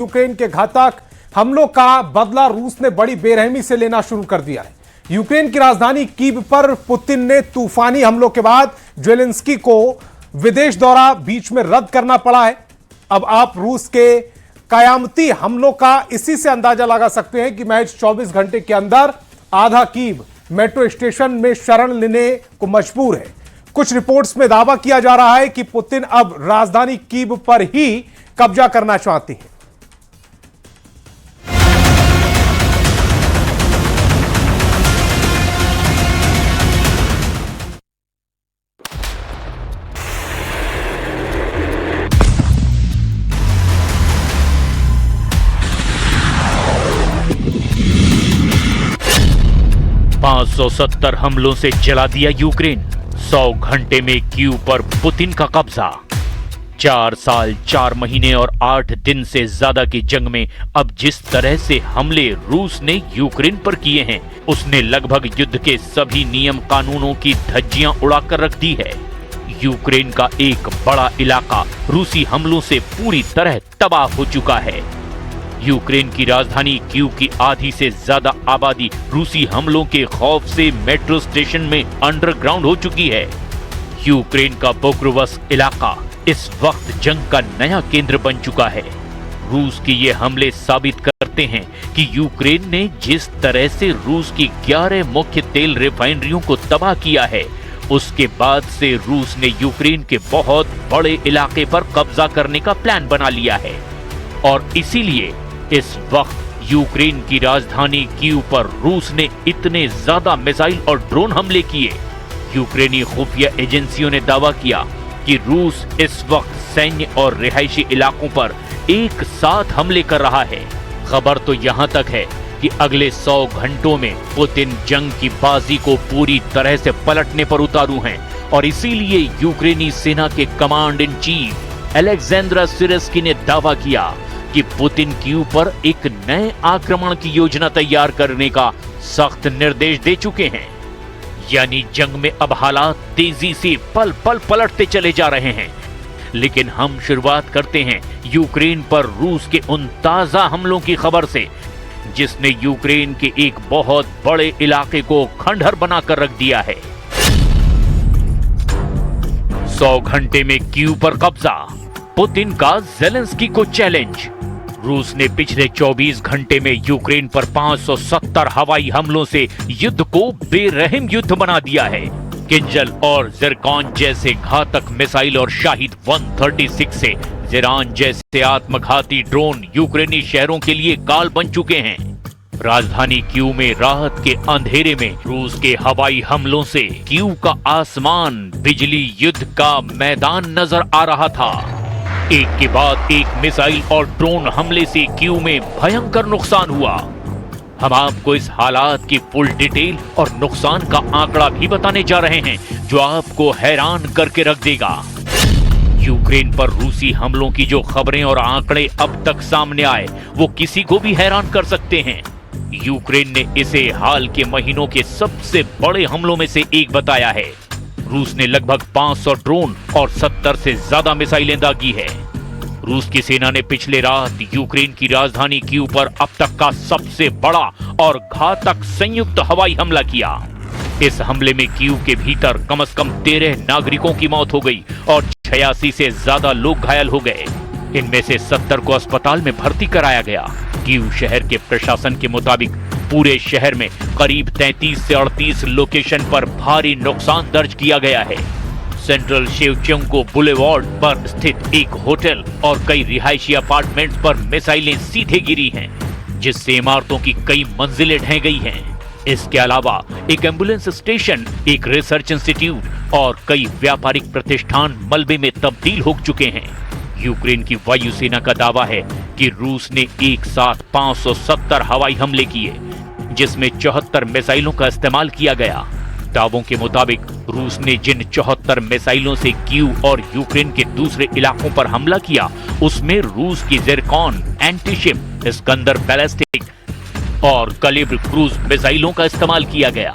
Ukraine के घातक हमलों का बदला रूस ने बड़ी बेरहमी से लेना शुरू कर दिया है। यूक्रेन की राजधानी कीव पर पुतिन ने तूफानी हमलों के बाद ज़ेलेंस्की को विदेश दौरा बीच में रद्द करना पड़ा है। अब आप रूस के कयामती हमलों का इसी से अंदाजा लगा सकते हैं कि महज 24 घंटे के अंदर आधा कीव मेट्रो स्टेशन में शरण लेने को मजबूर है। कुछ रिपोर्ट्स में दावा किया जा रहा है कि पुतिन अब राजधानी कीव पर ही कब्जा करना चाहते हैं। 570 हमलों से जला दिया यूक्रेन। 100 घंटे में कीव पर पुतिन का कब्जा। 4 साल 4 महीने और 8 दिन से ज्यादा की जंग में अब जिस तरह से हमले रूस ने यूक्रेन पर किए हैं, उसने लगभग युद्ध के सभी नियम कानूनों की धज्जियां उड़ाकर रख दी है। यूक्रेन का एक बड़ा इलाका रूसी हमलों से पूरी तरह तबाह हो चुका है। यूक्रेन की राजधानी कीव की आधी से ज्यादा आबादी रूसी हमलों के खौफ से मेट्रो स्टेशन में अंडरग्राउंड हो चुकी है। यूक्रेन का पोक्रोवस्क इलाका इस वक्त जंग का नया केंद्र बन चुका है। रूस के ये हमले साबित करते हैं कि यूक्रेन ने जिस तरह से रूस की 11 मुख्य तेल रिफाइनरियों को तबाह किया है, उसके बाद से रूस ने यूक्रेन के बहुत बड़े इलाके पर कब्जा करने का प्लान बना लिया है। और इसीलिए इस वक्त यूक्रेन की राजधानी कीव पर रूस ने इतने ज्यादा मिसाइल और ड्रोन हमले किए। यूक्रेनी खुफिया एजेंसियों ने दावा किया कि रूस इस वक्त सैन्य और रिहायशी इलाकों पर एक साथ हमले कर रहा है। खबर तो यहां तक है कि अगले 100 घंटों में पुतिन जंग की बाजी को पूरी तरह से पलटने पर उतारू हैं और इसीलिए यूक्रेनी सेना के कमांड इन चीफ अलेक्जेंद्र सिरस्की ने दावा किया कि पुतिन कीव पर एक नए आक्रमण की योजना तैयार करने का सख्त निर्देश दे चुके हैं। यानी जंग में अब हालात तेजी से पल पल पलटते चले जा रहे हैं। लेकिन हम शुरुआत करते हैं यूक्रेन पर रूस के उन ताजा हमलों की खबर से, जिसने यूक्रेन के एक बहुत बड़े इलाके को खंडहर बनाकर रख दिया है। 100 घंटे में कीव पर कब्जा, पुतिन का ज़ेलेंस्की को चैलेंज। रूस ने पिछले 24 घंटे में यूक्रेन पर 570 हवाई हमलों से युद्ध को बेरहम युद्ध बना दिया है। किंजल और ज़िरकॉन जैसे घातक मिसाइल और शाहिद 136 से ज़िरान जैसे आत्मघाती ड्रोन यूक्रेनी शहरों के लिए काल बन चुके हैं। राजधानी कीव में रात के अंधेरे में रूस के हवाई हमलों से कीव का आसमान बिजली युद्ध का मैदान नजर आ रहा था। एक के बाद एक मिसाइल और ड्रोन हमले से कीव में भयंकर नुकसान हुआ। हम आपको इस हालात की फुल डिटेल और नुकसान का आंकड़ा भी बताने जा रहे हैं, जो आपको हैरान करके रख देगा। यूक्रेन पर रूसी हमलों की जो खबरें और आंकड़े अब तक सामने आए, वो किसी को भी हैरान कर सकते हैं। यूक्रेन ने इसे हाल के महीनों के सबसे बड़े हमलों में से एक बताया है। रूस ने लगभग 500 ड्रोन और 70 से ज्यादा मिसाइलें दागी है। रूस की सेना ने पिछले रात यूक्रेन की राजधानी कीव पर अब तक का सबसे बड़ा और घातक संयुक्त हवाई हमला किया। इस हमले में कीव के भीतर कम से कम 13 नागरिकों की मौत हो गई और 86 से ज्यादा लोग घायल हो गए। इनमें से 70 को अस्पताल में भर्ती कराया गया। कीव शहर के प्रशासन के मुताबिक पूरे शहर में करीब 33 से 38 लोकेशन पर भारी नुकसान दर्ज किया गया है। सेंट्रल शेवचेंको बुलेवार्ड पर स्थित एक होटल और कई रिहायशी अपार्टमेंट्स पर मिसाइलें सीधे गिरी हैं, जिससे इमारतों की कई मंजिलें ढह गई हैं। इसके अलावा एक एम्बुलेंस स्टेशन, एक रिसर्च इंस्टीट्यूट और कई व्यापारिक प्रतिष्ठान मलबे में तब्दील हो चुके हैं। यूक्रेन की वायुसेना का दावा है कि रूस ने एक साथ 570 हवाई हमले किए, जिसमें 74 मिसाइलों का इस्तेमाल किया गया। दावों के मुताबिक रूस ने जिन 74 मिसाइलों से कीव और यूक्रेन के दूसरे इलाकों पर हमला किया, उसमें रूस की ज़िरकॉन, एंटीशिप, इस्कंदर बैलिस्टिक और कलिब्र क्रूज मिसाइलों का इस्तेमाल किया गया।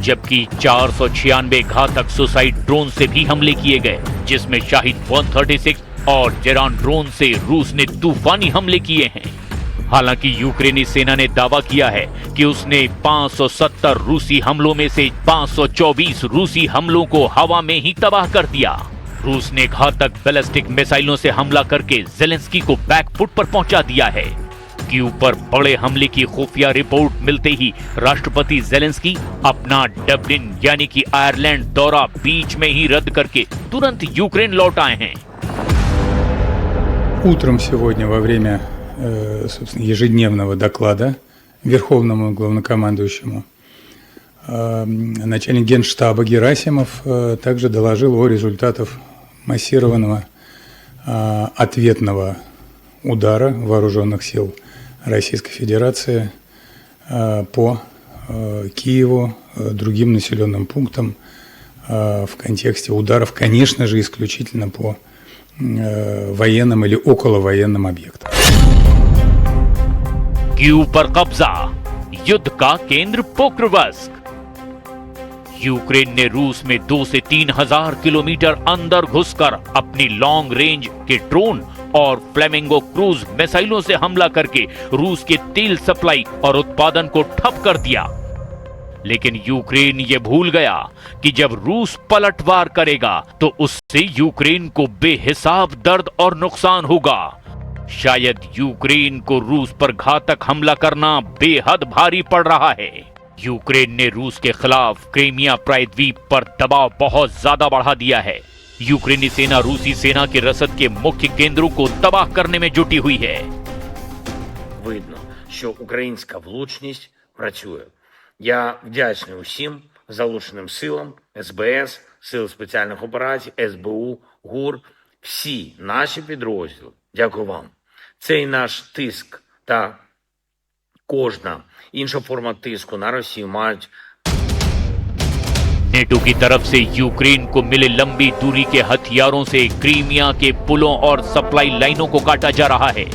जबकि 496 घातक सुसाइड ड्रोन से भी हमले किए गए, जिसमें शाहिद 136 और जेरान ड्रोन से रूस ने तूफानी हमले किए हैं। हालांकि यूक्रेनी सेना ने दावा किया है कि उसने 570 रूसी हमलों में से 524 रूसी हमलों को हवा में ही तबाह कर दिया। रूस ने घातक बैलिस्टिक मिसाइलों से हमला करके जेलेंस्की को बैकफुट पर पहुंचा दिया है। कीव पर बड़े हमले की खुफिया रिपोर्ट मिलते ही राष्ट्रपति जेलेंस्की अपना डब्लिन यानी कि आयरलैंड दौरा बीच में ही रद्द करके तुरंत यूक्रेन लौट आए हैं। Утром сегодня во время, собственно, ежедневного доклада Верховному главнокомандующему начальник Генштаба Герасимов также доложил о результатах массированного ответного удара вооруженных сил Российской Федерации по Киеву, другим населенным пунктам в контексте ударов, конечно же, исключительно по военным или околовоенным объектам. कीव पर कब्जा, युद्ध का केंद्र पोक्रोवस्क। यूक्रेन ने रूस में 2 से 3 हजार किलोमीटर अंदर घुसकर अपनी लॉन्ग रेंज के ड्रोन और फ्लेमिंगो क्रूज मिसाइलों से हमला करके रूस के तेल सप्लाई और उत्पादन को ठप कर दिया। लेकिन यूक्रेन ये भूल गया कि जब रूस पलटवार करेगा तो उससे यूक्रेन को बेहिसाब दर्द और नुकसान होगा। शायद यूक्रेन को रूस पर घातक हमला करना बेहद भारी पड़ रहा है। यूक्रेन ने रूस के खिलाफ क्रीमिया प्रायद्वीप पर दबाव बहुत ज्यादा बढ़ा दिया है। यूक्रेनी सेना रूसी सेना के रसद के मुख्य केंद्रों को तबाह करने में जुटी हुई है। Видно, що українська влучність працює. Я вдячний усім залученим силам, СБС, Сил спеціальних операцій, СБУ, ГУР, всі наші підрозділи. Дякую вам. Цей наш тиск та кожна інша форма тиску на Росію мають नेटो की तरफ से यूक्रेन को मिले लंबी दूरी के हथियारों से क्रीमिया के पुलों और सप्लाई लाइनों को काटा जा रहा है।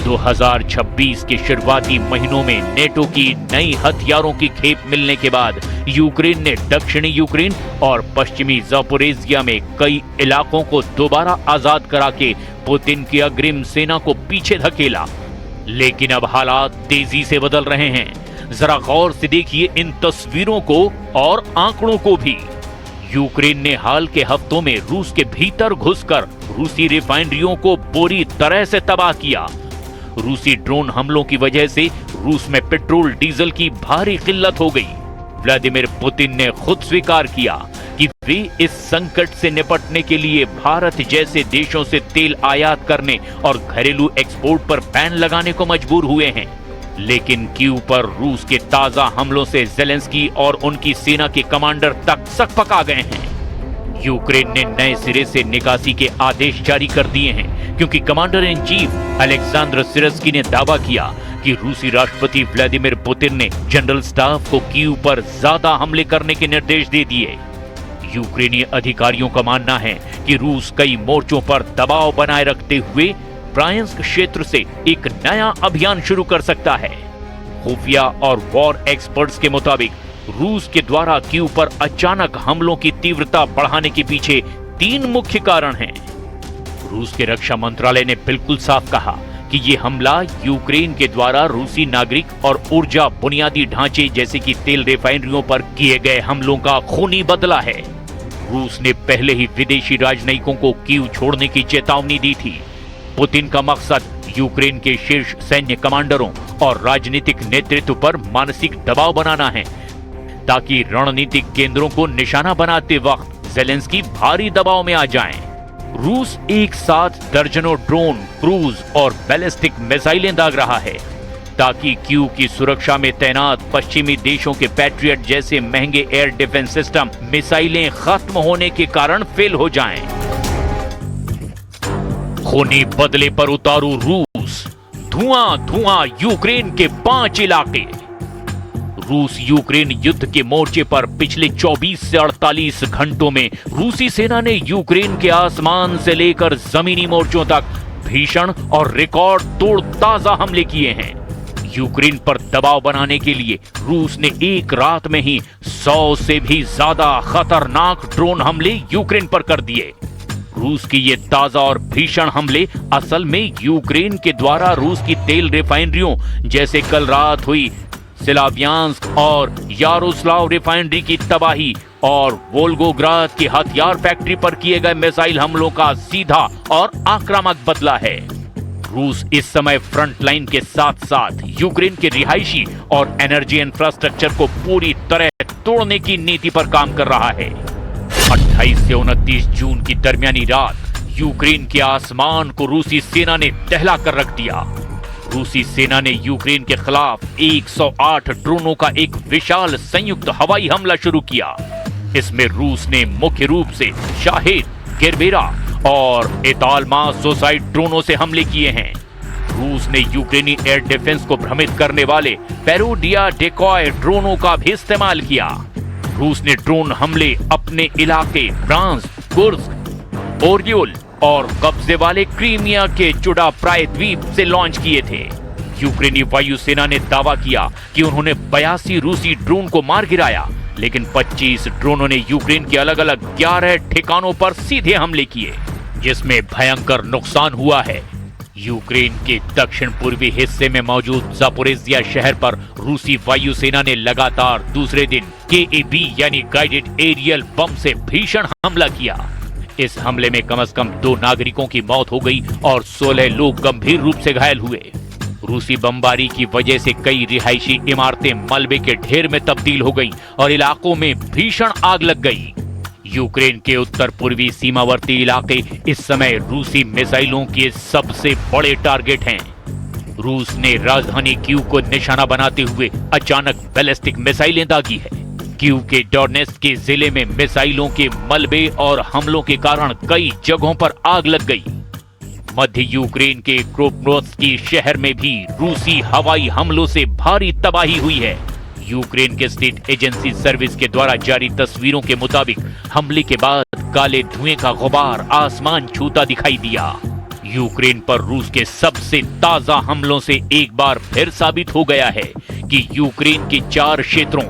2026 के शुरुआती महीनों में नेटो की नई हथियारों की खेप मिलने के बाद यूक्रेन ने दक्षिणी यूक्रेन और पश्चिमी ज़पोरिज़िया में कई इलाकों को दोबारा आजाद करा के पुतिन की अग्रिम सेना को पीछे धकेला। लेकिन अब हालात तेजी से बदल रहे हैं। जरा गौर से देखिए इन तस्वीरों को और आंकड़ों को भी। यूक्रेन ने हाल के हफ्तों में रूस के भीतर घुसकर रूसी रिफाइनरियों को बुरी तरह से तबाह किया। रूसी ड्रोन हमलों की वजह से रूस में पेट्रोल डीजल की भारी किल्लत हो गई। व्लादिमीर पुतिन ने खुद स्वीकार किया कि वे इस संकट से निपटने के लिए भारत जैसे देशों से तेल आयात करने और घरेलू एक्सपोर्ट पर बैन लगाने को मजबूर हुए हैं। लेकिन कीव पर रूस के ताजा हमलों से जेलेंस्की और उनकी सेना के कमांडर तक सकपका गए हैं। यूक्रेन ने नए सिरे से निकासी के आदेश जारी कर दिए हैं क्योंकि कमांडर इन चीफ अलेक्जेंडर सिरस्की ने दावा किया कि रूसी राष्ट्रपति व्लादिमीर पुतिन ने जनरल स्टाफ को कीव पर ज्यादा हमले करने के निर्देश दे दिए। यूक्रेनी अधिकारियों का मानना है कि रूस कई मोर्चों पर दबाव बनाए रखते हुए ब्रायंस्क क्षेत्र से एक नया अभियान शुरू कर सकता है। खुफिया और वॉर एक्सपर्ट्स के मुताबिक रूस के द्वारा कीव पर अचानक हमलों की तीव्रता बढ़ाने के पीछे 3 मुख्य कारण हैं। रूस के रक्षा मंत्रालय ने बिल्कुल साफ कहा कि ये हमला यूक्रेन के द्वारा रूसी नागरिक और ऊर्जा बुनियादी ढांचे जैसे कि तेल रिफाइनरियों पर किए गए हमलों का खूनी बदला है। रूस ने पहले ही विदेशी राजनयिकों को कीव छोड़ने की चेतावनी दी थी। पुतिन का मकसद यूक्रेन के शीर्ष सैन्य कमांडरों और राजनीतिक नेतृत्व पर मानसिक दबाव बनाना है ताकि रणनीतिक केंद्रों को निशाना बनाते वक्त जेलेंस्की भारी दबाव में आ जाएं। रूस एक साथ दर्जनों ड्रोन, क्रूज और बैलिस्टिक मिसाइलें दाग रहा है ताकि कीव की सुरक्षा में तैनात पश्चिमी देशों के पैट्रियट जैसे महंगे एयर डिफेंस सिस्टम मिसाइलें खत्म होने के कारण फेल हो जाएं। खूनी बदले पर उतारू रूस, धुआं धुआं यूक्रेन के 5 इलाके। रूस यूक्रेन युद्ध के मोर्चे पर पिछले 24 से 48 घंटों में रूसी सेना ने यूक्रेन के आसमान से लेकर जमीनी मोर्चों तक भीषण और रिकॉर्ड तोड़ ताजा हमले किए हैं। यूक्रेन पर दबाव बनाने के लिए रूस ने एक रात में ही 100 से भी ज्यादा खतरनाक ड्रोन हमले यूक्रेन पर कर दिए। रूस की ये ताजा और भीषण हमले असल में यूक्रेन के द्वारा रूस की तेल रिफाइनरियों जैसे कल रात हुई स्लावियांस्क और यारोस्लाव रिफाइनरी की तबाही और वोल्गोग्राद की हथियार फैक्ट्री पर किए गए मिसाइल हमलों का सीधा और आक्रामक बदला है। रूस इस समय फ्रंट लाइन के साथ साथ यूक्रेन के रिहायशी और एनर्जी इंफ्रास्ट्रक्चर को पूरी तरह तोड़ने की नीति पर काम कर रहा है। 28 से 29 जून की दरमियानी रात यूक्रेन के आसमान को रूसी सेना ने दहला कर रख दिया। रूसी सेना ने यूक्रेन के खिलाफ 108 ड्रोनों का एक विशाल संयुक्त हवाई हमला शुरू किया। इसमें रूस ने मुख्य रूप से शाहिद, गेरबेरा और एतालमास सुसाइड ड्रोनों से हमले किए हैं। रूस ने यूक्रेनी एयर डिफेंस को भ्रमित करने वाले पेरोडिया डेकॉय ड्रोनों का भी इस्तेमाल किया। रूस ने ड्रोन हमले अपने इलाके फ्रांस, कुर्स्क, ओरियोल और कब्जे वाले क्रीमिया के चुडाप्राय द्वीप से लॉन्च किए थे। यूक्रेनी वायुसेना ने दावा किया कि उन्होंने 82 रूसी ड्रोन को मार गिराया, लेकिन 25 ड्रोनों ने यूक्रेन के अलग अलग 11 ठिकानों पर सीधे हमले किए, जिसमें भयंकर नुकसान हुआ है। यूक्रेन के दक्षिण पूर्वी हिस्से में मौजूद जापोरेजिया शहर पर रूसी वायुसेना ने लगातार दूसरे दिन KAB यानी गाइडेड एरियल बम से भीषण हमला किया। इस हमले में कम से कम 2 नागरिकों की मौत हो गई और 16 लोग गंभीर रूप से घायल हुए। रूसी बमबारी की वजह से कई रिहायशी इमारतें मलबे के ढेर में तब्दील हो गईं और इलाकों में भीषण आग लग गई। यूक्रेन के उत्तर पूर्वी सीमावर्ती इलाके इस समय रूसी मिसाइलों के सबसे बड़े टारगेट हैं। रूस ने राजधानी कीव को निशाना बनाते हुए अचानक बैलिस्टिक मिसाइलें दागी है। कीव के डोनेत्स्क के जिले में मिसाइलों के मलबे और हमलों के कारण कई जगहों पर आग लग गई। मध्य यूक्रेन के क्रोपनोत्स्की शहर में भी रूसी हवाई हमलों से भारी तबाही हुई है। यूक्रेन के स्टेट एजेंसी सर्विस के द्वारा जारी तस्वीरों के मुताबिक हमले के बाद काले धुएं का गुबार आसमान छूता दिखाई दिया। यूक्रेन पर रूस के सबसे ताजा हमलों से एक बार फिर साबित हो गया है कि यूक्रेन के 4 क्षेत्रों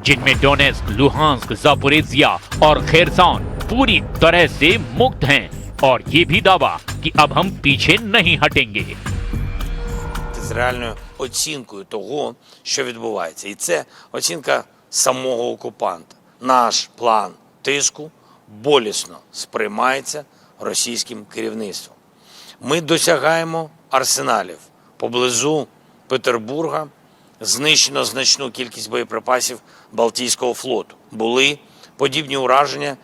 जिनमें डोनेत्स्क, लुहांस्क, जापोरेजिया और खेरसन पूरी तरह से मुक्त हैं और ये भी दावा कि अब हम पीछे नहीं हटेंगे। З реальною оцінкою того, що відбувається. І це оцінка самого окупанта. Наш план тиску болісно сприймається російським керівництвом. Ми досягаємо арсеналів. Поблизу Петербурга знищено значну кількість боєприпасів Балтійського флоту. Були подібні ураження.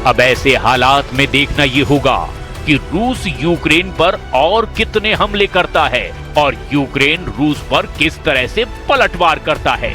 अब ऐसे हालात में देखना ये होगा कि रूस यूक्रेन पर और कितने हमले करता है और यूक्रेन रूस पर किस तरह से पलटवार करता है।